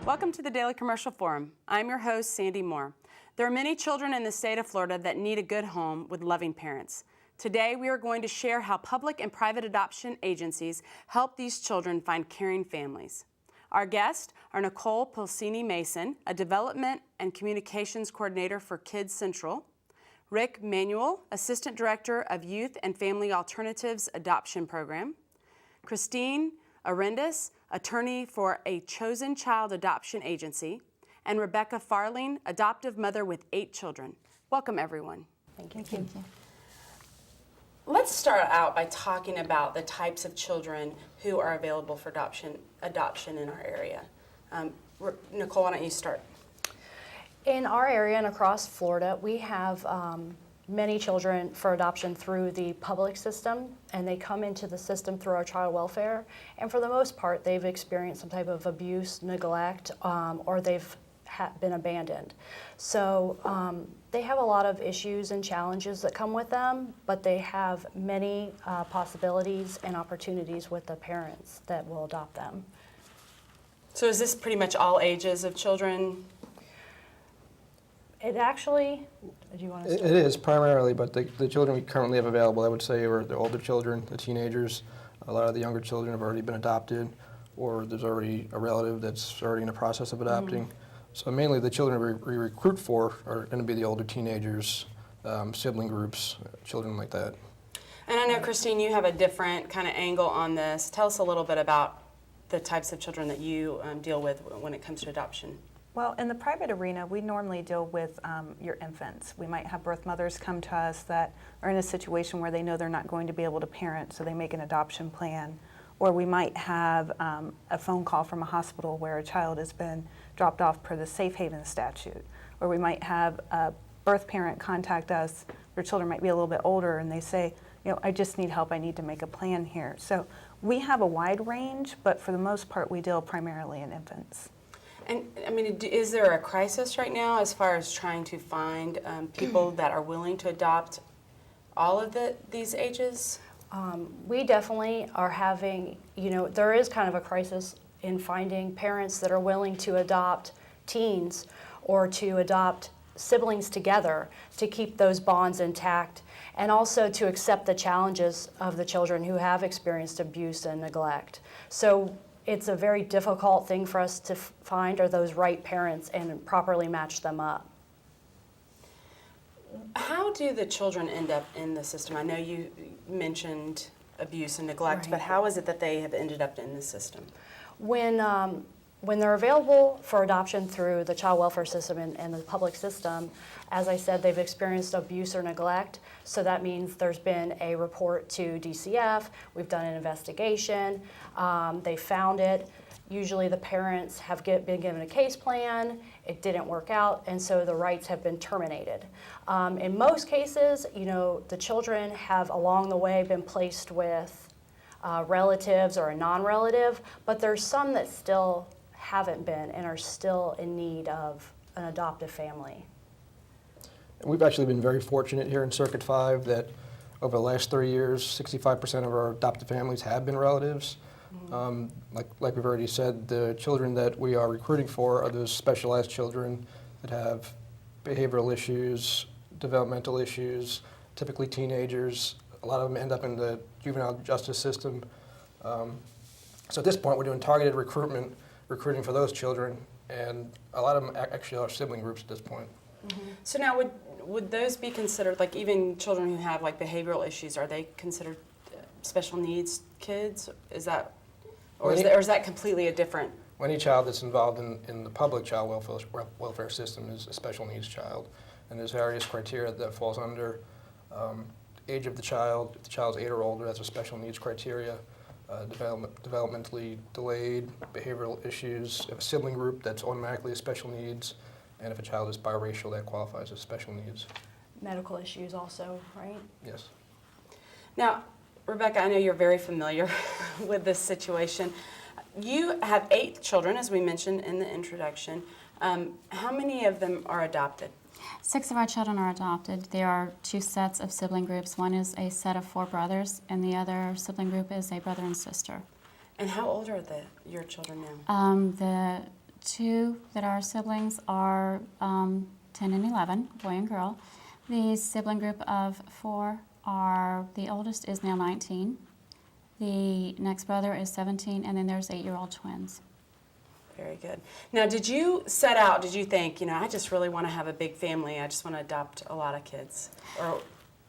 Welcome to the Daily Commercial Forum. I'm your host, Sandy Moore. There are many children in the state of Florida that need a good home with loving parents. Today, we are going to share how public and private adoption agencies help these children find caring families. Our guests are Nicole Pulcini Mason, a Development and Communications Coordinator for Kids Central, Rick Manuel, Assistant Director of Youth and Family Alternatives Adoption Program, Christine Arendas, attorney for a chosen child adoption agency, and Rebecca Farling, adoptive mother with 8 children. Welcome, everyone. Thank you. Thank you. Let's start out by talking about the types of children who are available for adoption in our area. Nicole, why don't you start? In our area and across Florida, we have many children for adoption through the public system, and they come into the system through our child welfare. And for the most part, they've experienced some type of abuse, neglect, or they've been abandoned. So they have a lot of issues and challenges that come with them, but they have many possibilities and opportunities with the parents that will adopt them. So is this pretty much all ages of children? It actually, do you want to start? It is primarily, but the children we currently have available, I would say, are the older children, the teenagers. A lot of the younger children have already been adopted, or there's already a relative that's already in the process of adopting. So mainly the children we recruit for are going to be the older teenagers, sibling groups, children like that. And I know, Christine, you have a different kind of angle on this. Tell us a little bit about the types of children that you deal with when it comes to adoption. Well, in the private arena, we normally deal with your infants. We might have birth mothers come to us that are in a situation where they know they're not going to be able to parent, so they make an adoption plan. Or we might have a phone call from a hospital where a child has been dropped off per the Safe Haven statute. Or we might have a birth parent contact us. Their children might be a little bit older, and they say, I just need help. I need to make a plan here. So we have a wide range, but for the most part, we deal primarily in infants. And I mean, is there a crisis right now as far as trying to find people that are willing to adopt all of these ages? We definitely are having, there is kind of a crisis in finding parents that are willing to adopt teens or to adopt siblings together to keep those bonds intact, and also to accept the challenges of the children who have experienced abuse and neglect. So it's a very difficult thing for us to find are those right parents and properly match them up. How do the children end up in the system? I know you mentioned abuse and neglect, Right. but how is it that they have ended up in the system? When they're available for adoption through the child welfare system and the public system, as I said, they've experienced abuse or neglect. So that means there's been a report to DCF, we've done an investigation, they found it. Usually the parents have been given a case plan, it didn't work out, and so the rights have been terminated. In most cases, the children have along the way been placed with relatives or a non-relative, but there's some that still haven't been and are still in need of an adoptive family. We've actually been very fortunate here in Circuit 5 that over the last 3 years, 65% of our adoptive families have been relatives. Like we've already said, the children that we are recruiting for are those specialized children that have behavioral issues, developmental issues, typically teenagers. A lot of them end up in the juvenile justice system. So at this point, we're doing targeted recruiting for those children, and a lot of them actually are sibling groups at this point. So now, would those be considered, like even children who have like behavioral issues, are they considered special needs kids? Is that, or is that completely a different? Any child that's involved in the public child welfare system is a special needs child, and there's various criteria that falls under. Age of the child, if the child's 8 or older, that's a special needs criteria. Developmentally delayed, behavioral issues, if a sibling group, that's automatically a special needs, and if a child is biracial, that qualifies as special needs. Medical issues also, right? Yes. Now, Rebecca, I know you're very familiar with this situation. You have 8 children, as we mentioned in the introduction. How many of them are adopted? 6 of our children are adopted. There are 2 sets of sibling groups. One is a set of 4 brothers, and the other sibling group is a brother and sister. And how old are your children now? The two that are siblings are 10 and 11, boy and girl. The sibling group of four are, the oldest is now 19, the next brother is 17, and then there's 8-year-old twins. Very good. Now, did you think, I just really want to have a big family, I just want to adopt a lot of kids? Or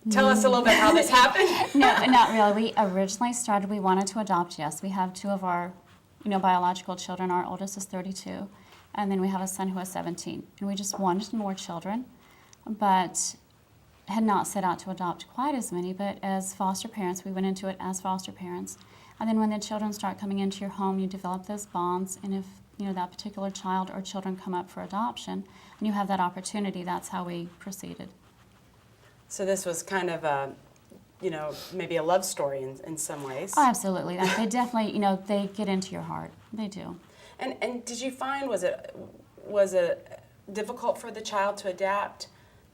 tell us a little bit how this happened. No, not really. We originally started, we wanted to adopt, yes. We have two of our, biological children. Our oldest is 32, and then we have a son who is 17. And we just wanted more children, but had not set out to adopt quite as many. But as foster parents, we went into it as foster parents. And then when the children start coming into your home, you develop those bonds. And if, that particular child or children come up for adoption, and you have that opportunity, that's how we proceeded. So this was kind of a, maybe a love story in some ways. Oh, absolutely. They definitely, they get into your heart. They do. And did you find, was it difficult for the child to adapt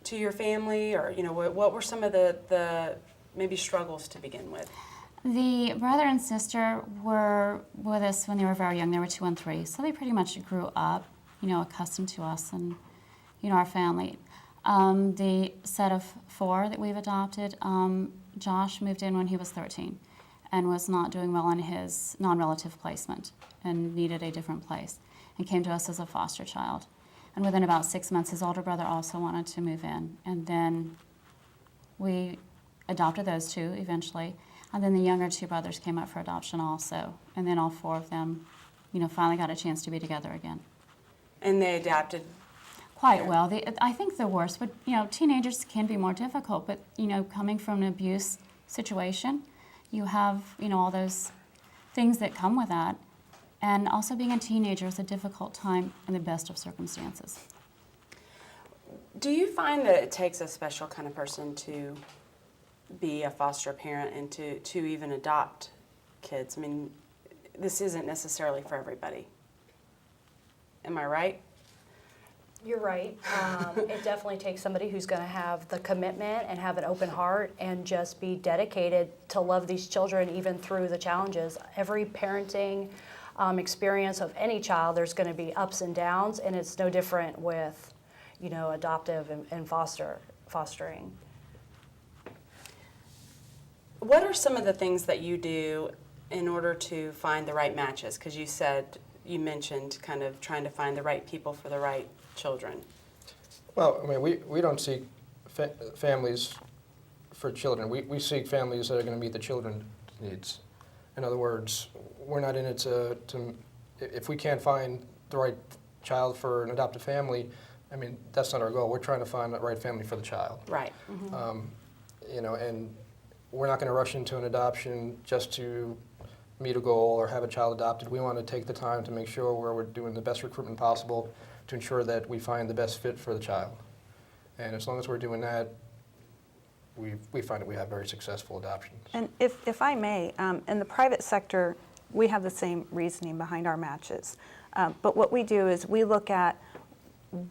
to your family, or what were some of the maybe struggles to begin with? The brother and sister were with us when they were very young. They were 2 and 3, so they pretty much grew up, accustomed to us and, our family. The set of 4 that we've adopted, Josh moved in when he was 13 and was not doing well in his non-relative placement and needed a different place and came to us as a foster child. And within about 6 months, his older brother also wanted to move in. And then we adopted those 2 eventually. And then the younger 2 brothers came up for adoption also. And then all 4 of them, finally got a chance to be together again. And they adapted quite well. I think the worst would, teenagers can be more difficult, but, coming from an abuse situation, you have, all those things that come with that. And also being a teenager is a difficult time in the best of circumstances. Do you find that it takes a special kind of person to be a foster parent and to even adopt kids? I mean, this isn't necessarily for everybody. Am I right? You're right. It definitely takes somebody who's going to have the commitment and have an open heart and just be dedicated to love these children even through the challenges. Every parenting experience of any child, there's going to be ups and downs, and it's no different with, adoptive and fostering. What are some of the things that you do in order to find the right matches? Because you mentioned kind of trying to find the right people for the right children. Well, I mean, we don't seek families for children. We seek families that are going to meet the children's needs. In other words, we're not in it to if we can't find the right child for an adoptive family, I mean, that's not our goal. We're trying to find the right family for the child. Right. Mm-hmm. And we're not going to rush into an adoption just to meet a goal or have a child adopted. We want to take the time to make sure we're doing the best recruitment possible to ensure that we find the best fit for the child. And as long as we're doing that, we find that we have very successful adoptions. And if I may, in the private sector, we have the same reasoning behind our matches. But what we do is we look at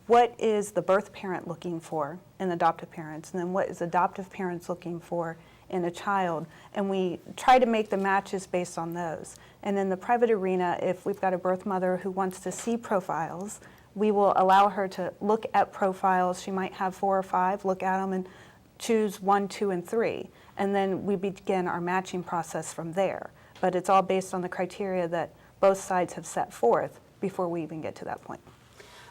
what is the birth parent looking for in adoptive parents, and then what is adoptive parents looking for in a child, and we try to make the matches based on those. And in the private arena, if we've got a birth mother who wants to see profiles, we will allow her to look at profiles. She might have 4 or 5, look at them and choose 1, 2, and 3. And then we begin our matching process from there. But it's all based on the criteria that both sides have set forth before we even get to that point.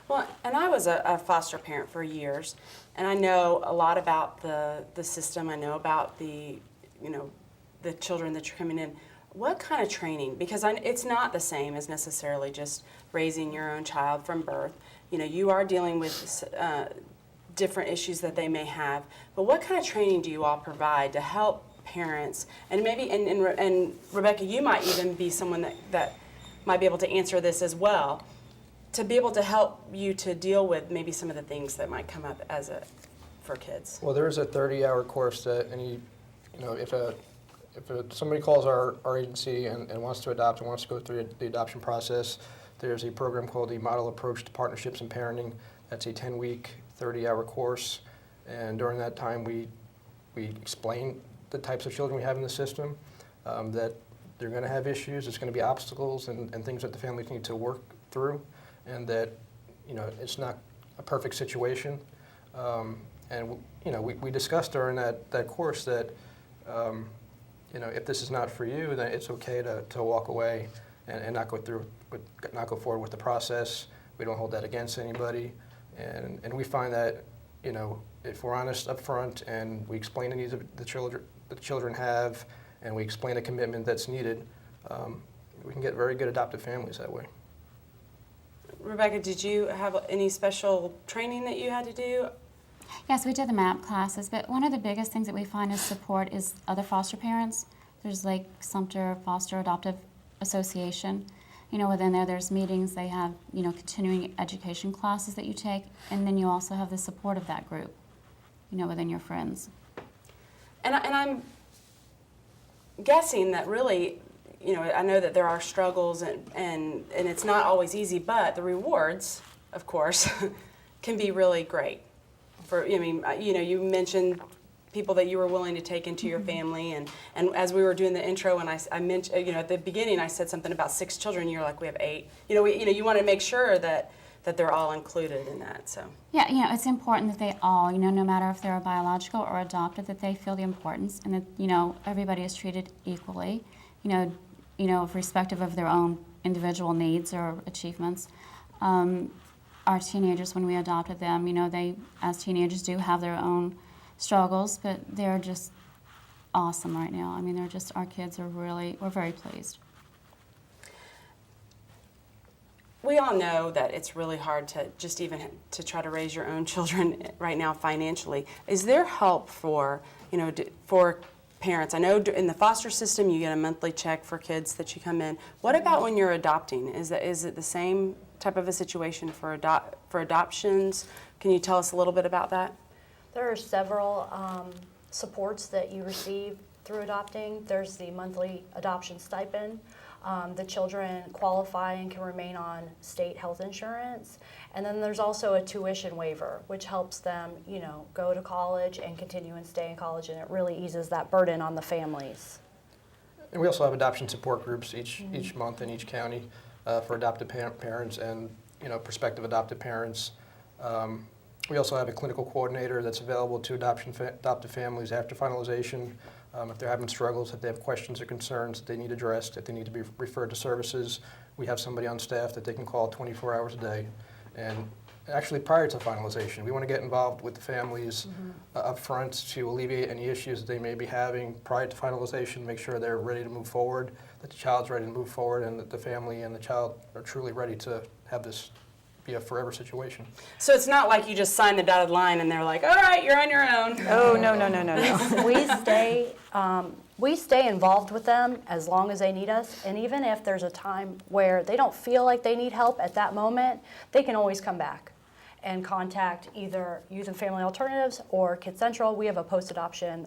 Well, and I was a foster parent for years, and I know a lot about the system. I know about the children that you're coming in. What kind of training? Because it's not the same as necessarily just raising your own child from birth. You are dealing with different issues that they may have. But what kind of training do you all provide to help parents? And maybe, and Rebecca, you might even be someone that might be able to answer this as well, to be able to help you to deal with maybe some of the things that might come up for kids. Well, there is a 30-hour course that if somebody calls our agency and wants to adopt and wants to go through the adoption process, there's a program called the Model Approach to Partnerships and Parenting. That's a 10-week, 30-hour course, and during that time we explain the types of children we have in the system, that they're going to have issues, there's going to be obstacles and things that the families need to work through, and that, it's not a perfect situation. And we discussed during that course that, if this is not for you, then it's okay to walk away and not not go forward with the process. We don't hold that against anybody. And we find that, if we're honest up front and we explain the needs of the children have, and we explain the commitment that's needed, we can get very good adoptive families that way. Rebecca, did you have any special training that you had to do? Yes, we did the MAP classes, but one of the biggest things that we find is support is other foster parents. There's like Sumter Foster Adoptive Association. Within there's meetings, they have, continuing education classes that you take, and then you also have the support of that group, within your friends. And I'm guessing that really, I know that there are struggles and it's not always easy, but the rewards, of course, can be really great. You mentioned people that you were willing to take into your family, and as we were doing the intro, and I mentioned, at the beginning I said something about 6 children, and you're like, we have 8. You want to make sure that they're all included in that, so. Yeah, it's important that they all, no matter if they're biological or adopted, that they feel the importance, and that, everybody is treated equally, irrespective of their own individual needs or achievements. Our teenagers, when we adopted them, they, as teenagers, do have their own struggles, but they're just awesome right now. Our kids are we're very pleased. We all know that it's really hard to just even to try to raise your own children right now financially. Is there help for parents? I know in the foster system you get a monthly check for kids that you come in. What about when you're adopting? Is it the same type of a situation for adoptions? Can you tell us a little bit about that? There are several supports that you receive through adopting. There's the monthly adoption stipend. The children qualify and can remain on state health insurance. And then there's also a tuition waiver, which helps them, go to college and continue and stay in college, and it really eases that burden on the families. And we also have adoption support groups each month in each county for adoptive parents and, prospective adoptive parents. We also have a clinical coordinator that's available to adoptive families after finalization. If they're having struggles, if they have questions or concerns that they need addressed, if they need to be referred to services, we have somebody on staff that they can call 24 hours a day. And actually prior to finalization, we want to get involved with the families up front to alleviate any issues that they may be having prior to finalization, make sure they're ready to move forward, that the child's ready to move forward, and that the family and the child are truly ready to have this be a forever situation. So it's not like you just sign the dotted line and they're like, all right, you're on your own. Oh, no. We stay involved with them as long as they need us, and even if there's a time where they don't feel like they need help at that moment, they can always come back and contact either Youth and Family Alternatives or Kid Central. We have a post-adoption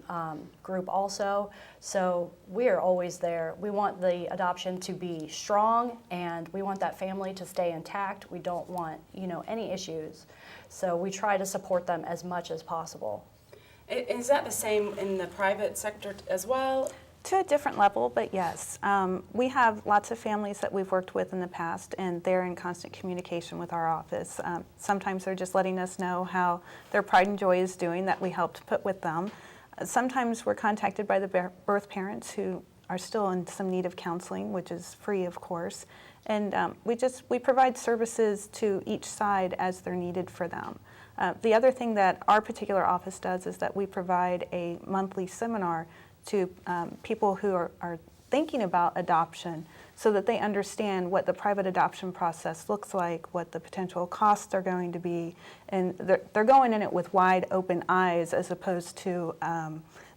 group also, so we are always there. We want the adoption to be strong, and we want that family to stay intact. We don't want, any issues. So we try to support them as much as possible. Is that the same in the private sector as well? To a different level, but yes. We have lots of families that we've worked with in the past, and they're in constant communication with our office. Sometimes they're just letting us know how their Pride and Joy is doing that we helped put with them. Sometimes we're contacted by the birth parents who are still in some need of counseling, which is free, of course. And we provide services to each side as they're needed for them. The other thing that our particular office does is that we provide a monthly seminar to people who are thinking about adoption so that they understand what the private adoption process looks like, what the potential costs are going to be, and they're going in it with wide open eyes as opposed to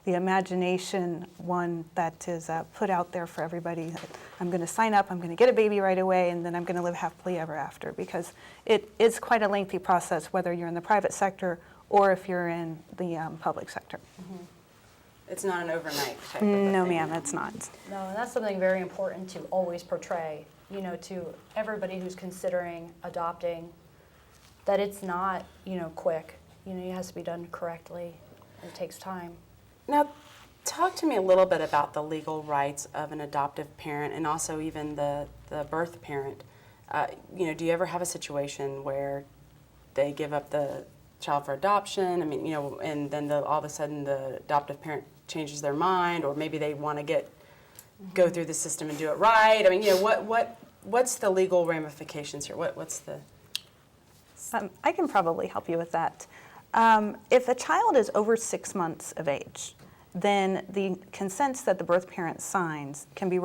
the imagination one that is put out there for everybody. I'm going to sign up, I'm going to get a baby right away, and then I'm going to live happily ever after, because it is quite a lengthy process whether you're in the private sector or if you're in the public sector. Mm-hmm. It's not an overnight type of thing. No, ma'am, it's not. No, and that's something very important to always portray, to everybody who's considering adopting, that it's not, quick. It has to be done correctly. It takes time. Now, talk to me a little bit about the legal rights of an adoptive parent and also even the birth parent. do you ever have a situation where they give up the child for adoption? I mean, and then all of a sudden the adoptive parent changes their mind, or maybe they want to go through the system and do it right. I mean, what's the legal ramifications here? What's the... I can probably help you with that. If a child is over 6 months of age, then the consents that the birth parent signs can be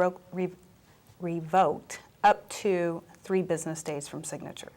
revoked up to 3 business days from signature.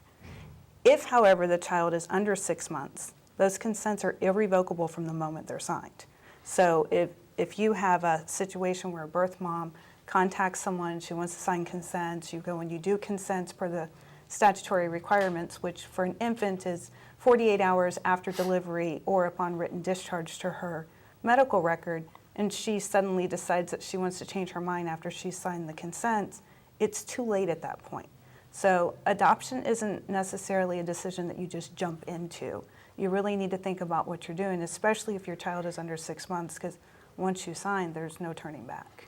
If, however, the child is under 6 months, those consents are irrevocable from the moment they're signed. So if you have a situation where a birth mom contacts someone, she wants to sign consents, you go and you do consents per the statutory requirements, which for an infant is 48 hours after delivery or upon written discharge to her medical record, and she suddenly decides that she wants to change her mind after she's signed the consents, it's too late at that point. So adoption isn't necessarily a decision that you just jump into. You really need to think about what you're doing, especially if your child is under 6 months, because once you sign, there's no turning back.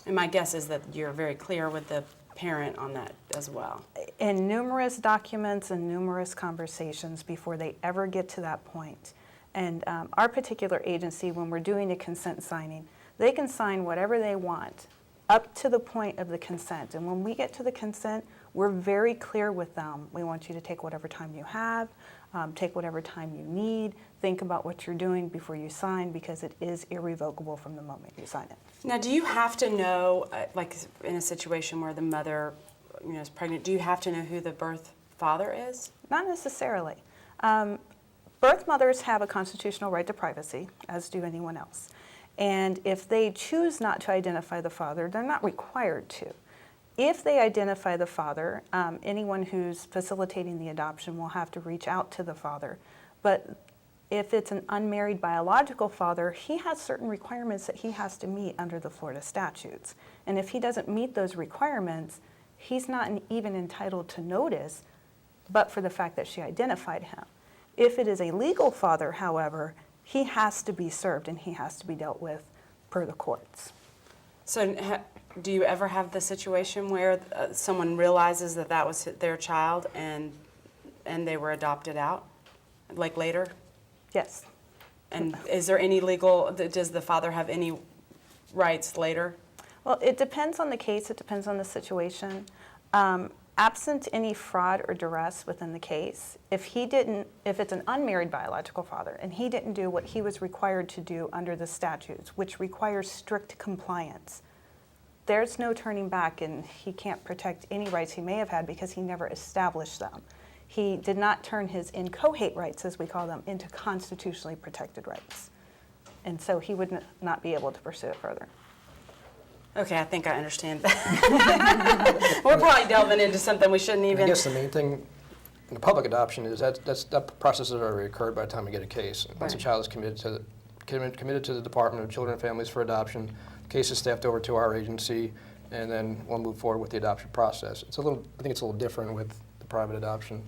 And my guess is that you're very clear with the parent on that as well. In numerous documents and numerous conversations before they ever get to that point. And our particular agency, when we're doing a consent signing, they can sign whatever they want up to the point of the consent. And when we get to the consent, we're very clear with them. We want you to take whatever time you have, take whatever time you need, think about what you're doing before you sign, because it is irrevocable from the moment you sign it. Now, do you have to know, like in a situation where the mother is pregnant, do you have to know who the birth father is? Not necessarily. Birth mothers have a constitutional right to privacy, as do anyone else. And if they choose not to identify the father, they're not required to. If they identify the father, anyone who's facilitating the adoption will have to reach out to the father. But if it's an unmarried biological father, he has certain requirements that he has to meet under the Florida statutes. And if he doesn't meet those requirements, he's not even entitled to notice, but for the fact that she identified him. If it is a legal father, however, he has to be served and he has to be dealt with per the courts. So do you ever have the situation where someone realizes that that was their child and they were adopted out, like later? Yes. And is there any legal, does the father have any rights later? Well, it depends on the case, it depends on the situation. Absent any fraud or duress within the case, if it's an unmarried biological father and he didn't do what he was required to do under the statutes, which requires strict compliance, there's no turning back, and he can't protect any rights he may have had because he never established them. He did not turn his inchoate rights, as we call them, into constitutionally protected rights. And so he would not be able to pursue it further. Okay, I think I understand that. We're probably delving into something we shouldn't even. I guess the main thing in a public adoption is that process has already occurred by the time we get a case. Once a Right. child is committed to the Department of Children and Families for adoption, the case is staffed over to our agency, and then we'll move forward with the adoption process. I think it's a little different with the private adoption.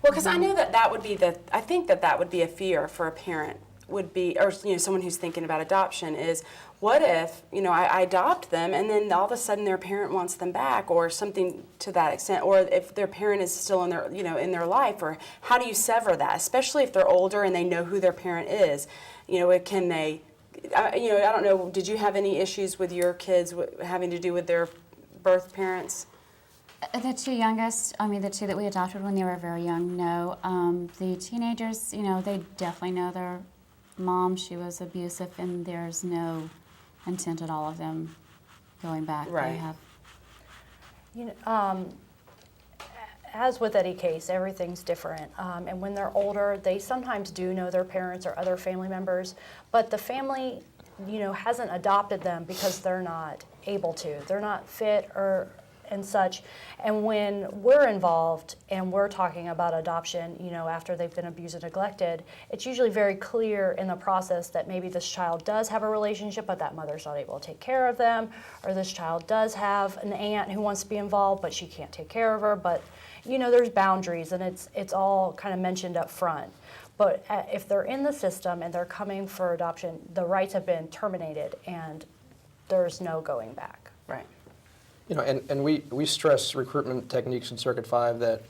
Well, because I know that would be I think that would be a fear for a parent, would be, or someone who's thinking about adoption is, what if, I adopt them and then all of a sudden their parent wants them back, or something to that extent, or if their parent is still in their, in their life, or how do you sever that, especially if they're older and they know who their parent is, can they, I don't know, did you have any issues with your kids having to do with their birth parents? The two youngest, the two that we adopted when they were very young, no. The teenagers, they definitely know their mom. She was abusive, and there's no intent at all of them going back. Right. They have. As with any case, everything's different. And when they're older, they sometimes do know their parents or other family members, but the family, hasn't adopted them because they're not able to. They're not fit and such. And when we're involved and we're talking about adoption, after they've been abused and neglected, it's usually very clear in the process that maybe this child does have a relationship, but that mother's not able to take care of them, or this child does have an aunt who wants to be involved, but she can't take care of her. But there's boundaries, and it's all kind of mentioned up front. But if they're in the system and they're coming for adoption, the rights have been terminated, and there's no going back. Right. And we stress recruitment techniques in Circuit 5 that,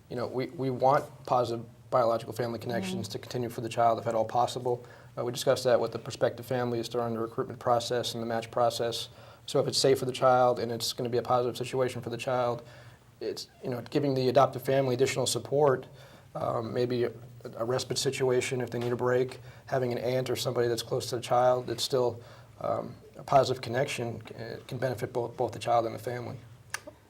we want positive biological family connections to continue for the child if at all possible. We discussed that with the prospective families during the recruitment process and the match process. So if it's safe for the child and it's going to be a positive situation for the child, it's, giving the adoptive family additional support, maybe a respite situation if they need a break, having an aunt or somebody that's close to the child that's still a positive connection can benefit both the child and the family.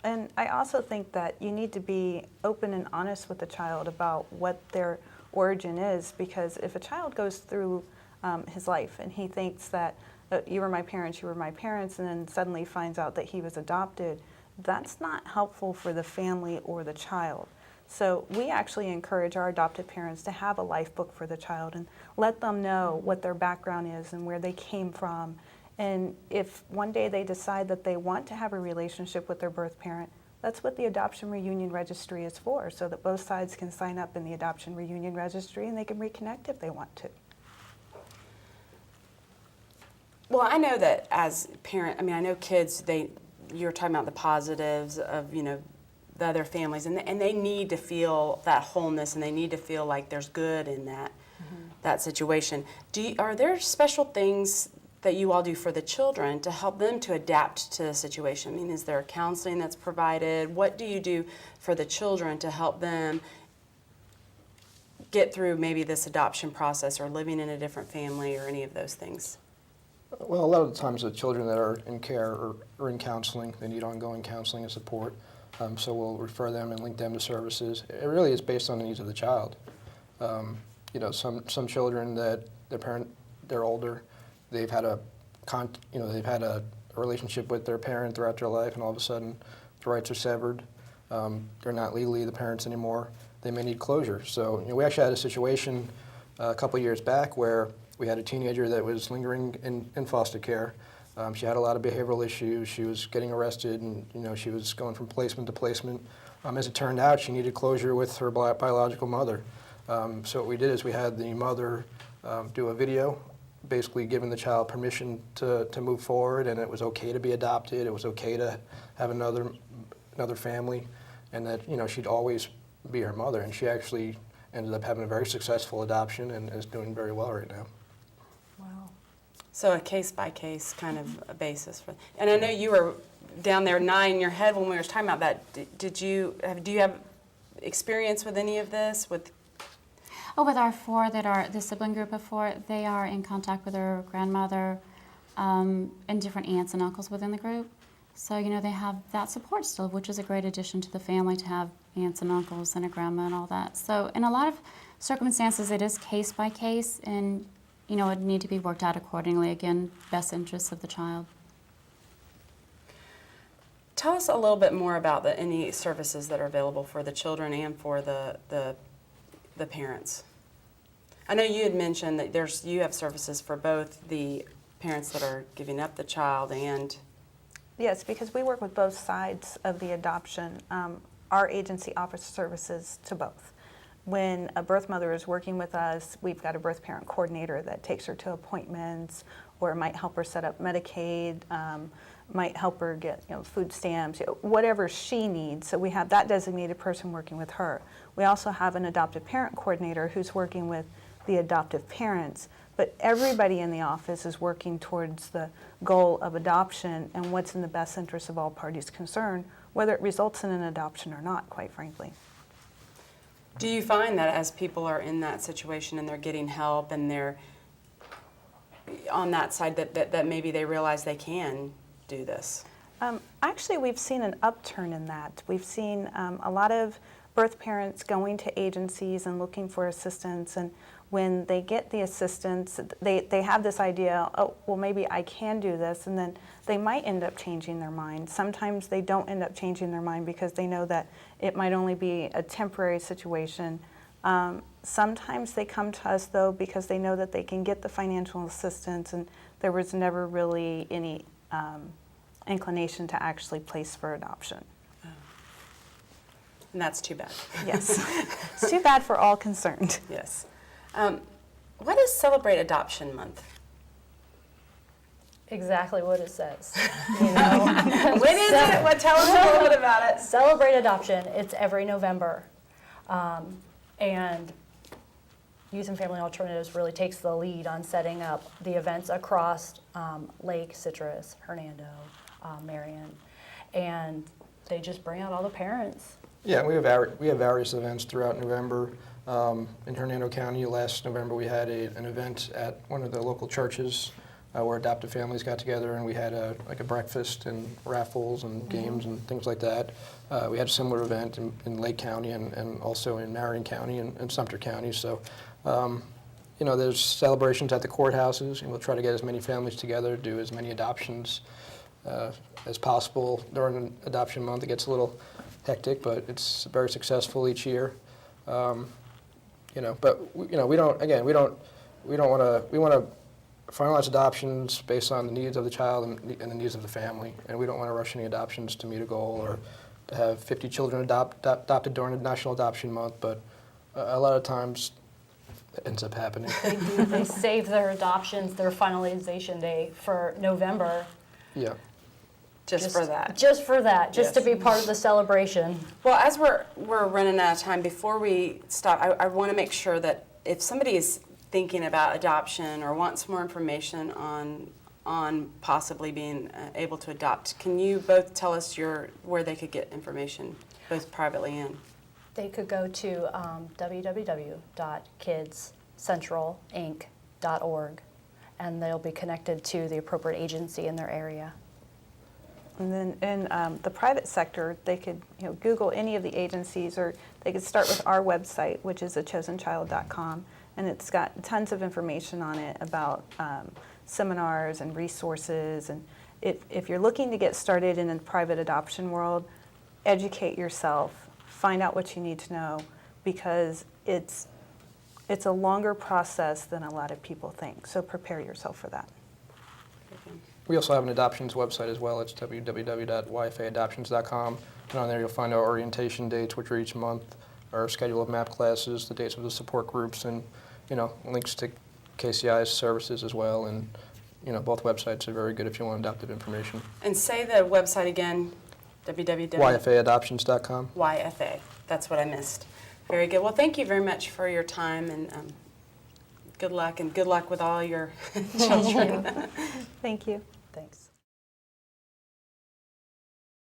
And I also think that you need to be open and honest with the child about what their origin is, because if a child goes through his life and he thinks that you were my parents, and then suddenly finds out that he was adopted, that's not helpful for the family or the child. So we actually encourage our adoptive parents to have a life book for the child and let them know what their background is and where they came from. And if one day they decide that they want to have a relationship with their birth parent, that's what the Adoption Reunion Registry is for, so that both sides can sign up in the Adoption Reunion Registry and they can reconnect if they want to. Well, I know that as parent, I know kids, you're talking about the positives of, the other families, and they need to feel that wholeness, and they need to feel like there's good in that situation. Are there special things that you all do for the children to help them to adapt to the situation? Is there counseling that's provided? What do you do for the children to help them get through maybe this adoption process or living in a different family or any of those things? Well, a lot of the times the children that are in care or in counseling, they need ongoing counseling and support. So we'll refer them and link them to services. It really is based on the needs of the child. Some children that they're older, they've had a relationship with their parent throughout their life, and all of a sudden the rights are severed. They're not legally the parents anymore. They may need closure. So we actually had a situation a couple years back where we had a teenager that was lingering in foster care. She had a lot of behavioral issues. She was getting arrested, and she was going from placement to placement. As it turned out, she needed closure with her biological mother. So what we did is we had the mother do a video, basically giving the child permission to move forward, and it was okay to be adopted. It was okay to have another family, and that she'd always be her mother. And she actually ended up having a very successful adoption and is doing very well right now. So a case-by-case kind of a basis. And I know you were down there nodding your head when we were talking about that. Do you have experience with any of this? With our four that are the sibling group of four, they are in contact with their grandmother and different aunts and uncles within the group. So, they have that support still, which is a great addition to the family to have aunts and uncles and a grandma and all that. So in a lot of circumstances, it is case-by-case, and it would need to be worked out accordingly. Again, best interests of the child. Tell us a little bit more about any services that are available for the children and for the parents. I know you had mentioned that you have services for both the parents that are giving up the child and... Yes, because we work with both sides of the adoption. Our agency offers services to both. When a birth mother is working with us, we've got a birth parent coordinator that takes her to appointments, or might help her set up Medicaid, might help her get food stamps, whatever she needs. So we have that designated person working with her. We also have an adoptive parent coordinator who's working with the adoptive parents. But everybody in the office is working towards the goal of adoption and what's in the best interest of all parties concerned, whether it results in an adoption or not, quite frankly. Do you find that as people are in that situation and they're getting help and they're on that side that maybe they realize they can do this? Actually, we've seen an upturn in that. We've seen a lot of birth parents going to agencies and looking for assistance, and when they get the assistance, they have this idea, oh, well, maybe I can do this, and then they might end up changing their mind. Sometimes they don't end up changing their mind because they know that it might only be a temporary situation. Sometimes they come to us, though, because they know that they can get the financial assistance, and there was never really any inclination to actually place for adoption. And that's too bad. Yes. It's too bad for all concerned. Yes. What is Celebrate Adoption Month? exactly what it says. You know? When is it? What? Tell us a little bit about it. Celebrate Adoption. It's every November. And Youth and Family Alternatives really takes the lead on setting up the events across Lake, Citrus, Hernando, Marion. And they just bring out all the parents. Yeah, we have various events throughout November. In Hernando County, last November, we had an event at one of the local churches where adoptive families got together, and we had a breakfast and raffles and games and things like that. We had a similar event in Lake County and also in Marion County and Sumter County. So, you know, there's celebrations at the courthouses, and we'll try to get as many families together, do as many adoptions as possible. During Adoption Month, it gets a little hectic, but it's very successful each year. You know, but you know, we want to finalize adoptions based on the needs of the child and the needs of the family, and we don't want to rush any adoptions to meet a goal or to have 50 children adopted during National Adoption Month. But a lot of times, it ends up happening. They save their adoptions, their finalization day for November. Yeah. Just for that. Just for that, just to Yes. be part of the celebration. Well, as we're running out of time, before we stop, I want to make sure that if somebody is thinking about adoption or wants more information on possibly being able to adopt, can you both tell us where they could get information, both privately and? They could go to www.kidscentralinc.org, and they'll be connected to the appropriate agency in their area. And then in the private sector, they could Google any of the agencies, or they could start with our website, which is achosenchild.com, and it's got tons of information on it about seminars and resources. And if you're looking to get started in the private adoption world, educate yourself, find out what you need to know, because it's a longer process than a lot of people think. So prepare yourself for that. We also have an adoptions website as well. It's www.yfaadoptions.com. And on there you'll find our orientation dates, which are each month, our schedule of MAP classes, the dates of the support groups, and links to KCI's services as well. And both websites are very good if you want adoptive information. And say the website again, YFAadoptions.com. YFA. That's what I missed. Very good. Well, thank you very much for your time, and good luck with all your children. Thank you. Thanks.